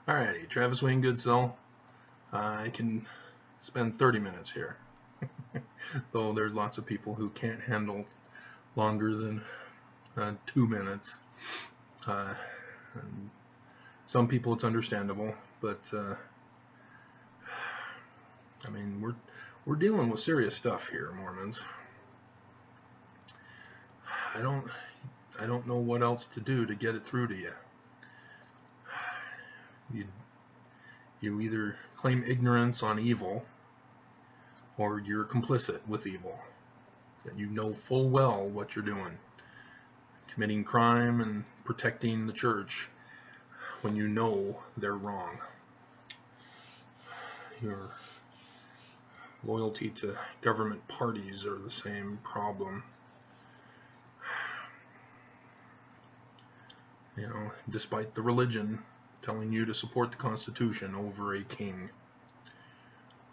Alrighty, Travis Wayne Goodsell. I can spend 30 minutes here, though there's lots of people who can't handle longer than 2 minutes. And some people it's understandable, but I mean we're dealing with serious stuff here, Mormons. I don't know what else to do to get it through to you. You either claim ignorance on evil, or you're complicit with evil. That you know full well what you're doing, committing crime and protecting the church when you know they're wrong. Your loyalty to government parties are the same problem. You know, despite the religion telling you to support the Constitution over a king,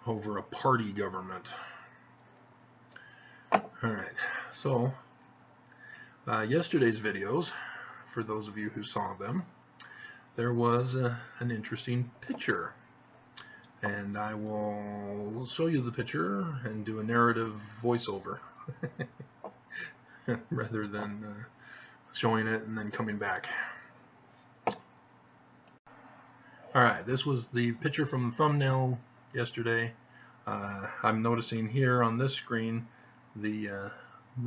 over a party government. Alright, so yesterday's videos, for those of you who saw them, there was an interesting picture, and I will show you the picture and do a narrative voiceover rather than showing it and then coming back. Alright, this was the picture from the thumbnail yesterday. I'm noticing here on this screen the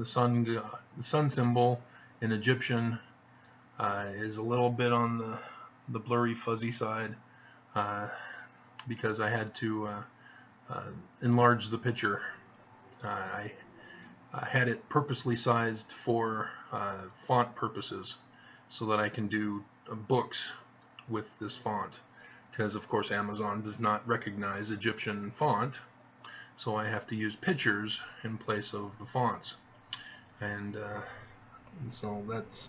sun symbol in Egyptian is a little bit on the blurry fuzzy side because I had to enlarge the picture. I had it purposely sized for font purposes so that I can do books with this font, because of course Amazon does not recognize Egyptian font, so I have to use pictures in place of the fonts, and so that's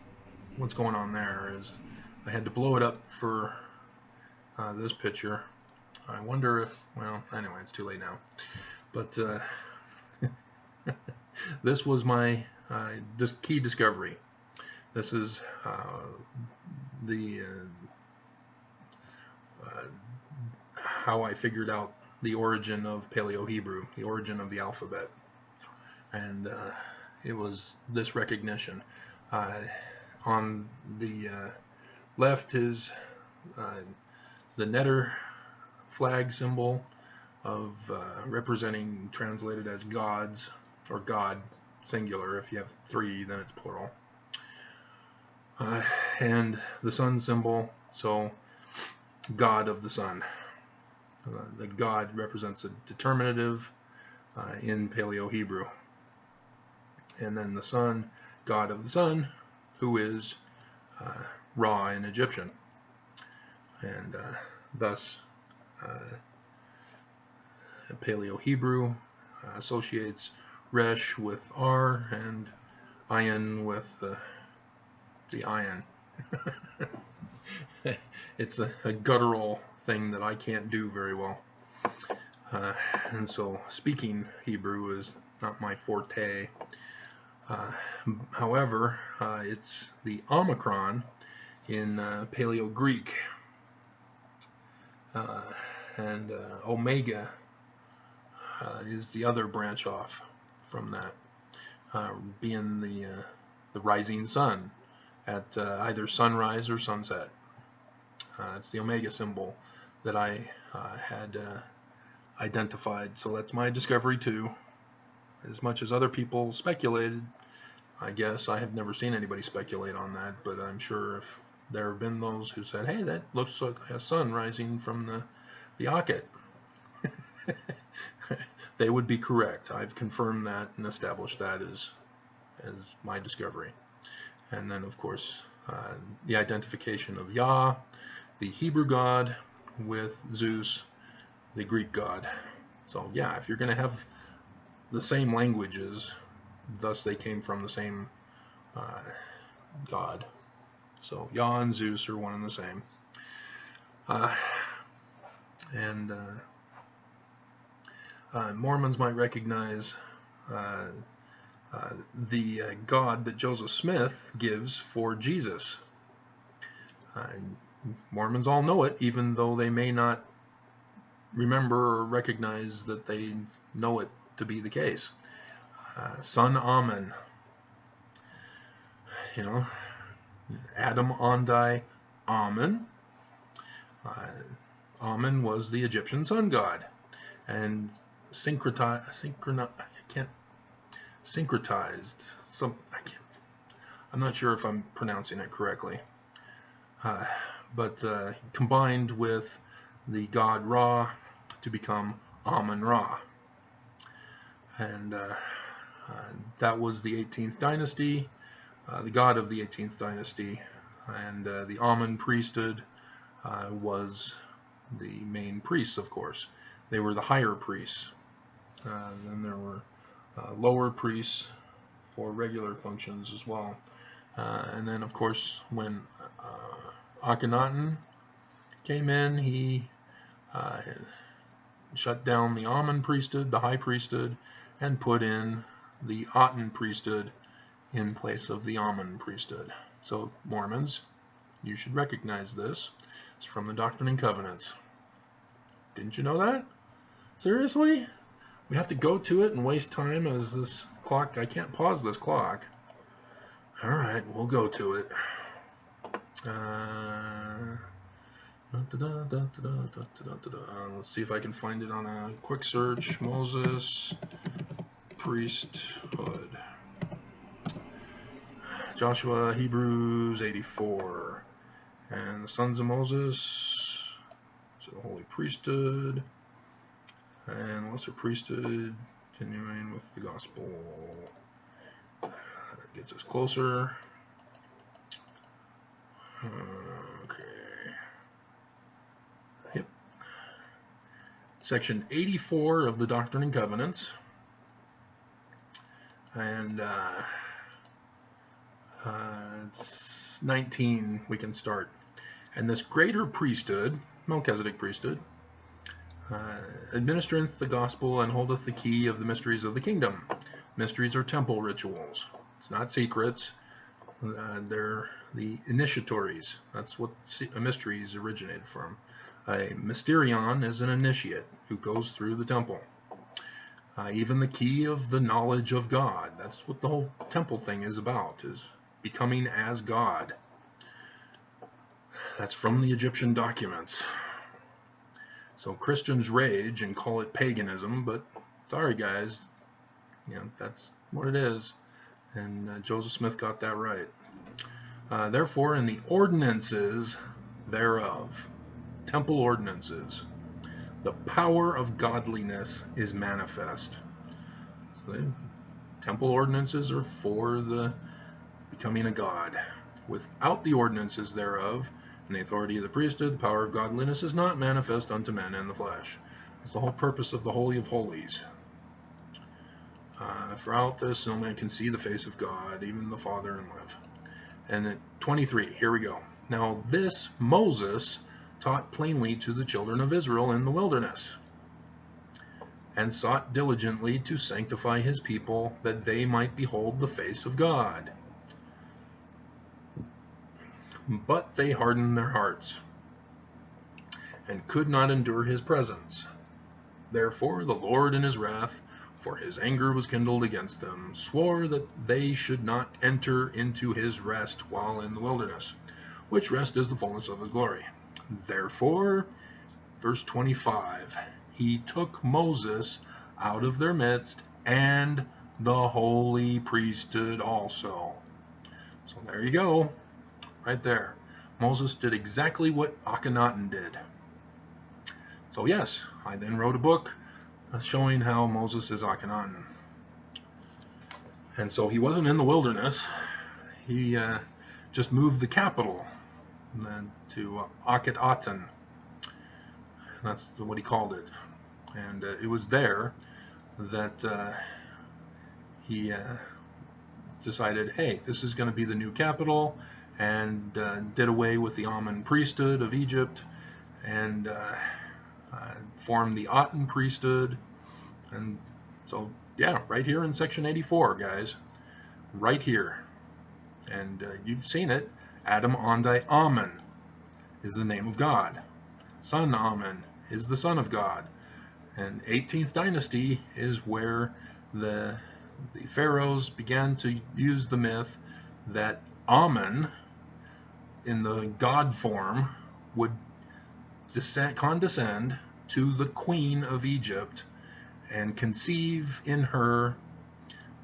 what's going on there. Is I had to blow it up for this picture. I wonder if, well, anyway, it's too late now, but this was my key discovery. This is how I figured out the origin of Paleo-Hebrew, the origin of the alphabet, and it was this recognition. On the left is the netter flag symbol of representing, translated as gods, or God singular. If you have 3, then it's plural. And the sun symbol, so God of the sun. The God represents a determinative in Paleo-Hebrew. And then the sun, God of the sun, who is Ra in Egyptian. And thus Paleo-Hebrew associates Resh with R and Ayin with the Ayin. It's a guttural thing that I can't do very well, and so speaking Hebrew is not my forte. However, it's the Omicron in Paleo-Greek, and Omega is the other branch off from that, being the rising sun at either sunrise or sunset. It's the Omega symbol that I had identified. So that's my discovery too. As much as other people speculated, I guess I have never seen anybody speculate on that, but I'm sure if there have been those who said, hey, that looks like a sun rising from the Akhet, they would be correct. I've confirmed that and established that as my discovery. And then of course the identification of Yah, the Hebrew God, with Zeus, the Greek god. So yeah, if you're going to have the same languages, thus they came from the same god. So Yah and Zeus are one and the same. Mormons might recognize the God that Joseph Smith gives for Jesus. Mormons all know it, even though they may not remember or recognize that they know it to be the case. Son Ahman, you know, Adam Ondai Ahman. Ahman was the Egyptian sun god, and syncretized. I'm not sure if I'm pronouncing it correctly, but combined with the god Ra to become Amun-Ra, and that was the 18th dynasty, the god of the 18th dynasty, and the Amun priesthood was the main priests, of course. They were the higher priests. Then there were lower priests for regular functions as well. And then, of course, when Akhenaten came in, he shut down the Amun priesthood, the high priesthood, and put in the Aten priesthood in place of the Amun priesthood. So, Mormons, you should recognize this. It's from the Doctrine and Covenants. Didn't you know that? Seriously? We have to go to it and waste time as this clock... I can't pause this clock. Alright, we'll go to it. Let's see if I can find it on a quick search. Moses Priesthood. Joshua, Hebrews 84. And the sons of Moses, so the Holy Priesthood, and Lesser Priesthood, continuing with the Gospel. That gets us closer. Okay. Yep. Section 84 of the Doctrine and Covenants. And it's 19 we can start. And this greater priesthood, Melchizedek priesthood, administereth the gospel and holdeth the key of the mysteries of the kingdom. Mysteries are temple rituals. It's not secrets. They're the initiatories. That's what mysteries originated from. A mysterion is an initiate who goes through the temple. Even the key of the knowledge of God. That's what the whole temple thing is about, is becoming as God. That's from the Egyptian documents. So Christians rage and call it paganism, but sorry guys, that's what it is. And Joseph Smith got that right. Therefore, in the ordinances thereof, temple ordinances, the power of godliness is manifest. So the temple ordinances are for the becoming a god. Without the ordinances thereof, and the authority of the priesthood, the power of godliness is not manifest unto men in the flesh. That's the whole purpose of the Holy of Holies. Throughout this, no man can see the face of God, even the Father, and live. And at 23, here we go. Now this Moses taught plainly to the children of Israel in the wilderness, and sought diligently to sanctify his people, that they might behold the face of God. But they hardened their hearts, and could not endure his presence. Therefore the Lord in his wrath, for his anger was kindled against them, swore that they should not enter into his rest while in the wilderness, which rest is the fullness of his glory. Therefore, verse 25, he took Moses out of their midst, and the holy priesthood also. So there you go. Right there. Moses did exactly what Akhenaten did. So yes, I then wrote a book showing how Moses is Akhenaten. And so he wasn't in the wilderness. He just moved the capital to Akhenaten. That's what he called it. And it was there that he decided, hey, this is going to be the new capital, and did away with the Amun priesthood of Egypt, and formed the Aten priesthood. And so, yeah, right here in section 84, guys, right here. And you've seen it, Adam Ondai Ahman. is the name of God. Son Ahman is the son of God. And 18th dynasty is where the pharaohs began to use the myth that Ahman, in the God form, would condescend to the queen of Egypt and conceive in her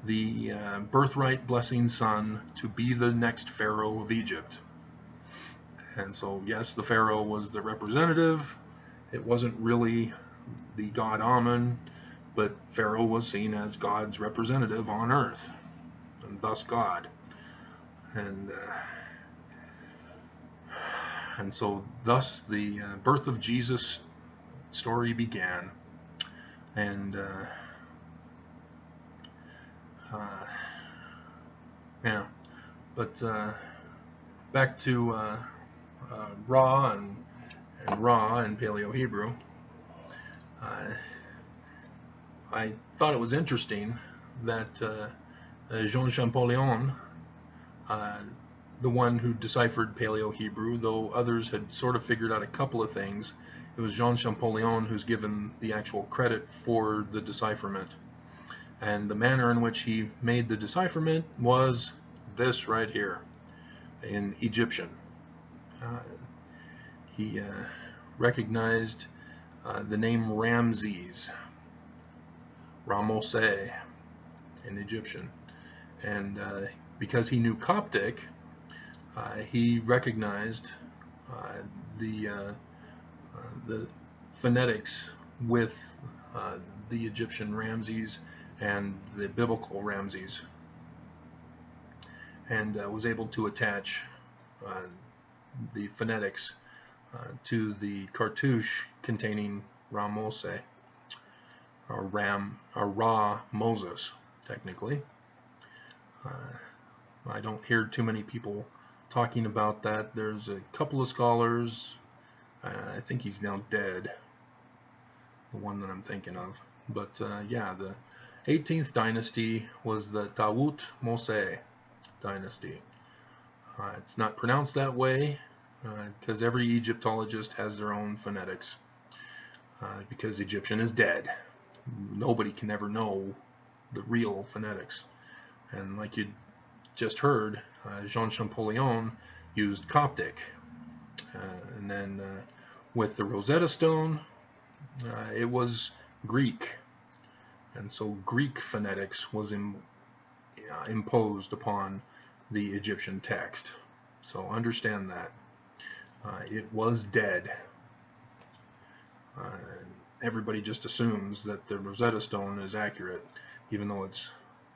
the birthright blessing son to be the next pharaoh of Egypt. And so, yes, the pharaoh was the representative. It wasn't really the god Ahman, but pharaoh was seen as God's representative on earth, and thus God. And so thus the birth of Jesus story began. And yeah, but back to Ra and Ra in Paleo-Hebrew. I thought it was interesting that Jean Champollion, the one who deciphered Paleo-Hebrew, though others had sort of figured out a couple of things, it was Jean Champollion who's given the actual credit for the decipherment. And the manner in which he made the decipherment was this right here, in Egyptian. He recognized the name Ramses, Ramose in Egyptian. And because he knew Coptic, he recognized the phonetics with the Egyptian Ramses and the biblical Ramses, and was able to attach the phonetics to the cartouche containing Ramose, or Ra Moses, technically. I don't hear too many people talking about that. There's a couple of scholars. I think he's now dead, the one that I'm thinking of. But yeah, the 18th dynasty was the Tawut Mose dynasty. It's not pronounced that way because every Egyptologist has their own phonetics, because Egyptian is dead. Nobody can ever know the real phonetics. And like you just heard, Jean Champollion used Coptic. And then with the Rosetta Stone, it was Greek. And so Greek phonetics was imposed upon the Egyptian text. So understand that. It was dead. Everybody just assumes that the Rosetta Stone is accurate, even though it's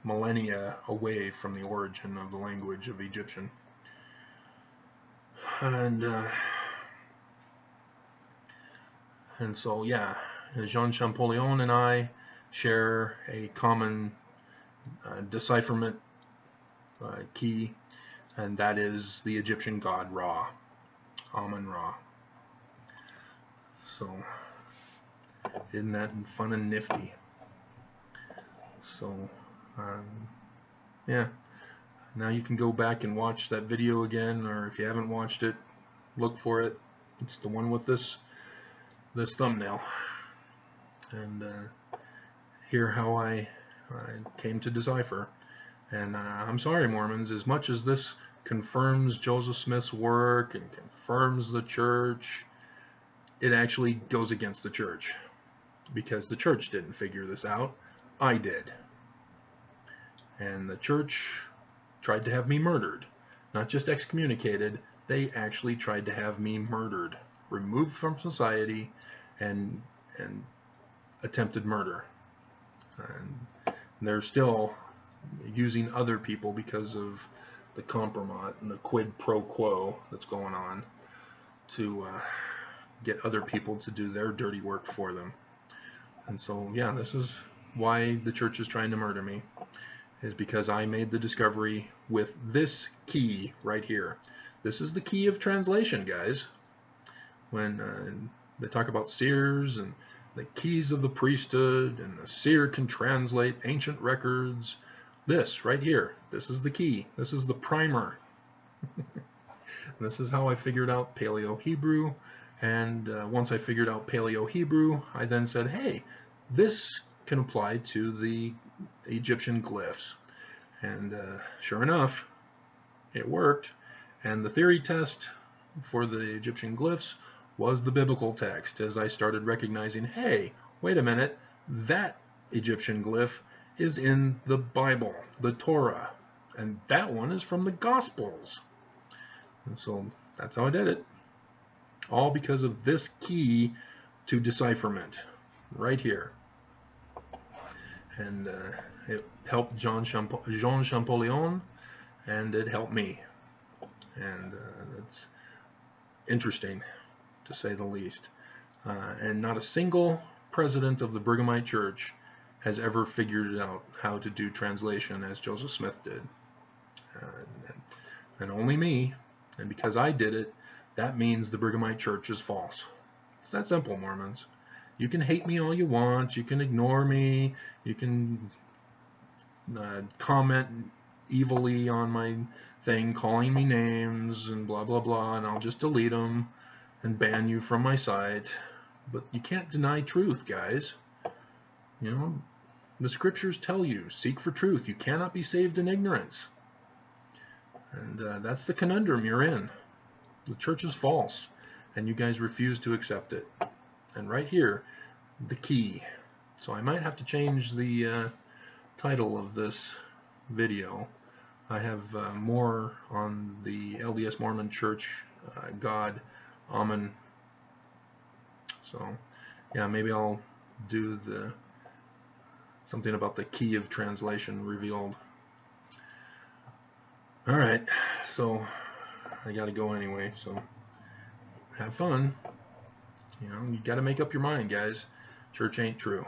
millennia away from the origin of the language of Egyptian. And so, yeah, Jean Champollion and I share a common decipherment key, and that is the Egyptian god Ra, Amun Ra. So, isn't that fun and nifty? So, yeah. Now you can go back and watch that video again, or if you haven't watched it, look for it. It's the one with this thumbnail, and hear how I came to decipher. And I'm sorry, Mormons, as much as this confirms Joseph Smith's work and confirms the church, it actually goes against the church, because the church didn't figure this out. I did. And the church tried to have me murdered. Not just excommunicated, they actually tried to have me murdered, removed from society, and attempted murder. And they're still using other people because of the compromise and the quid pro quo that's going on to get other people to do their dirty work for them. And so, yeah, this is why the church is trying to murder me, is because I made the discovery with this key right here. This is the key of translation, guys. When they talk about seers and the keys of the priesthood, and the seer can translate ancient records, this right here, this is the key. This is the primer. This is how I figured out Paleo-Hebrew. And once I figured out Paleo-Hebrew, I then said, hey, this can apply to the Egyptian glyphs. And sure enough, it worked. And the theory test for the Egyptian glyphs was the biblical text, as I started recognizing, hey, wait a minute, that Egyptian glyph is in the Bible, the Torah, and that one is from the Gospels. And so that's how I did it. All because of this key to decipherment right here. And it helped Jean Champollion, and it helped me. And it's interesting, to say the least. And not a single president of the Brighamite Church has ever figured out how to do translation as Joseph Smith did. And only me. And because I did it, that means the Brighamite Church is false. It's that simple, Mormons. You can hate me all you want. You can ignore me. You can comment evilly on my thing, calling me names and blah, blah, blah, and I'll just delete them and ban you from my site. But you can't deny truth, guys. You know, the scriptures tell you, seek for truth. You cannot be saved in ignorance. And that's the conundrum you're in. The church is false, and you guys refuse to accept it. And right here, the key. So I might have to change the title of this video. I have more on the LDS Mormon Church God, Ahman. So yeah, maybe I'll do something about the key of translation revealed. All right, so I gotta go anyway, so have fun. You know, you gotta make up your mind, guys. Church ain't true.